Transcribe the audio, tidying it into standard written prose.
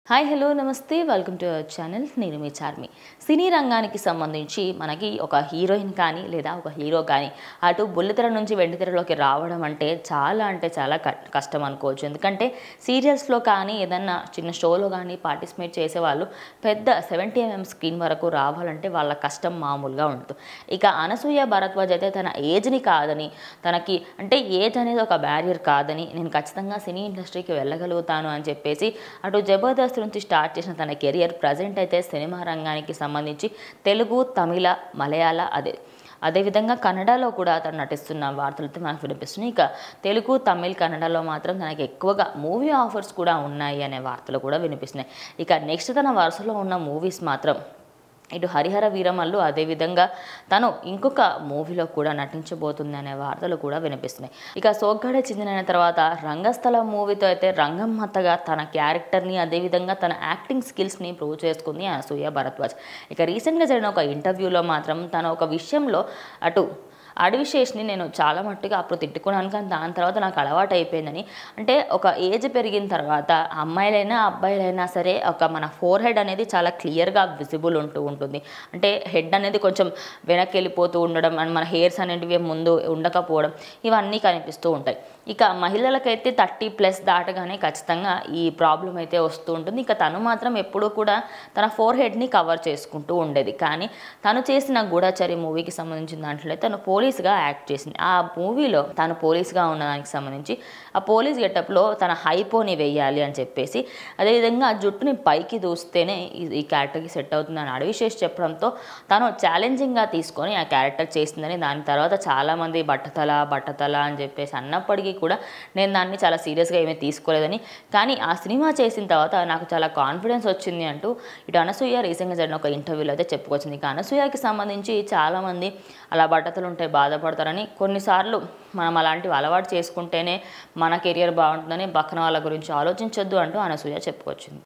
Hi hello నమస్తే welcome to our channel నేను మీ చార్మి సినీ రంగానికి సంబంధించి మనకి ఒక హీరోయిన్ కానీ లేదా ఒక హీరో కానీ అటు బుల్లితెర నుంచి వెండితెరలోకి రావడం అంటే చాలా కష్టం అనుకోవచ్చు. ఎందుకంటే సీరియల్స్లో కానీ ఏదన్నా చిన్న షోలో కానీ పార్టిసిపేట్ చేసేవాళ్ళు పెద్ద 70mm స్క్రీన్ వరకు రావాలంటే వాళ్ళ కష్టం మామూలుగా ఉంటుంది. ఇక అనసూయ భరద్వాజ్ అయితే తన ఏజ్ని కాదని, తనకి అంటే ఏజ్ అనేది ఒక బ్యారియర్ కాదని, నేను ఖచ్చితంగా సినీ ఇండస్ట్రీకి వెళ్ళగలుగుతాను అని చెప్పేసి అటు జబర్దస్త్ నుంచి స్టార్ట్ చేసిన తన కెరియర్ ప్రజెంట్ అయితే సినిమా రంగానికి సంబంధించి తెలుగు, తమిళ, మలయాళ అదేవిధంగా కన్నడలో కూడా తను నటిస్తున్న వార్తలతో మనకు వినిపిస్తున్నాయి. ఇక తెలుగు, తమిళ్, కన్నడలో మాత్రం తనకి ఎక్కువగా మూవీ ఆఫర్స్ కూడా ఉన్నాయి అనే వార్తలు కూడా వినిపిస్తున్నాయి. ఇక నెక్స్ట్ తన వరుసలో ఉన్న మూవీస్ మాత్రం ఇటు హరిహర వీరమల్లు, అదేవిధంగా తను ఇంకొక మూవీలో కూడా నటించబోతుంది అనే వార్తలు కూడా వినిపిస్తున్నాయి. ఇక సోగ్గాడే చిందిన తర్వాత రంగస్థలం మూవీతో అయితే రంగమ్మత్తగా తన క్యారెక్టర్ని అదేవిధంగా తన యాక్టింగ్ స్కిల్స్ని ప్రూవ్ చేసుకుంది అనసూయ భరద్వాజ్. ఇక రీసెంట్గా జరిగిన ఒక ఇంటర్వ్యూలో మాత్రం తన ఒక విషయంలో అటు అడవిశేష్ని నేను చాలా మట్టుగా అప్పుడు తిట్టుకున్నాను, కానీ దాని తర్వాత నాకు అలవాటు అయిపోయిందని. అంటే ఒక ఏజ్ పెరిగిన తర్వాత అమ్మాయిలైనా అబ్బాయిలైనా సరే ఒక మన ఫోర్ హెడ్ అనేది చాలా క్లియర్గా విజిబుల్ ఉంటుంది. అంటే హెడ్ అనేది కొంచెం వెనక్కి వెళ్ళిపోతూ ఉండడం అండ్ మన హెయిర్స్ అనేటివి ముందు ఉండకపోవడం ఇవన్నీ కనిపిస్తూ ఉంటాయి. ఇక మహిళలకైతే 30+ దాటగానే ఖచ్చితంగా ఈ ప్రాబ్లం అయితే వస్తూ ఉంటుంది. ఇక తను మాత్రం ఎప్పుడూ కూడా తన ఫోర్ హెడ్ని కవర్ చేసుకుంటూ ఉండేది. కానీ తను చేసిన గూఢచారి మూవీకి సంబంధించిన దాంట్లో తను పోలీస్గా యాక్ట్ చేసింది. ఆ మూవీలో తను పోలీస్గా ఉన్నదానికి సంబంధించి ఆ పోలీస్ గెటప్లో తన హైపోని వేయాలి అని చెప్పేసి, అదేవిధంగా జుట్టుని పైకి దూస్తేనే ఈ క్యారెక్టర్కి సెట్ అవుతుందని అడవిశేష్ చెప్పడంతో తను ఛాలెంజింగ్గా తీసుకొని ఆ క్యారెక్టర్ చేసిందని. దాని తర్వాత చాలామంది బట్టతల అని చెప్పేసి అన్నప్పటికీ కూడా నేను దాన్ని చాలా సీరియస్గా ఏమీ తీసుకోలేదని, కానీ ఆ సినిమా చేసిన తర్వాత నాకు చాలా కాన్ఫిడెన్స్ వచ్చింది అంటూ ఇటు అనసూయ రీసెంట్గా జరిగిన ఒక ఇంటర్వ్యూలో అయితే చెప్పుకొచ్చింది. ఇక అనసూయకి సంబంధించి చాలామంది అలా బట్టతలు ఉంటే బాధపడతారని, కొన్నిసార్లు మనం అలాంటివి అలవాటు చేసుకుంటేనే మన కెరియర్ బాగుంటుందని పక్కన వాళ్ళ గురించి ఆలోచించొద్దు అంటూ అనసూయ చెప్పుకొచ్చింది.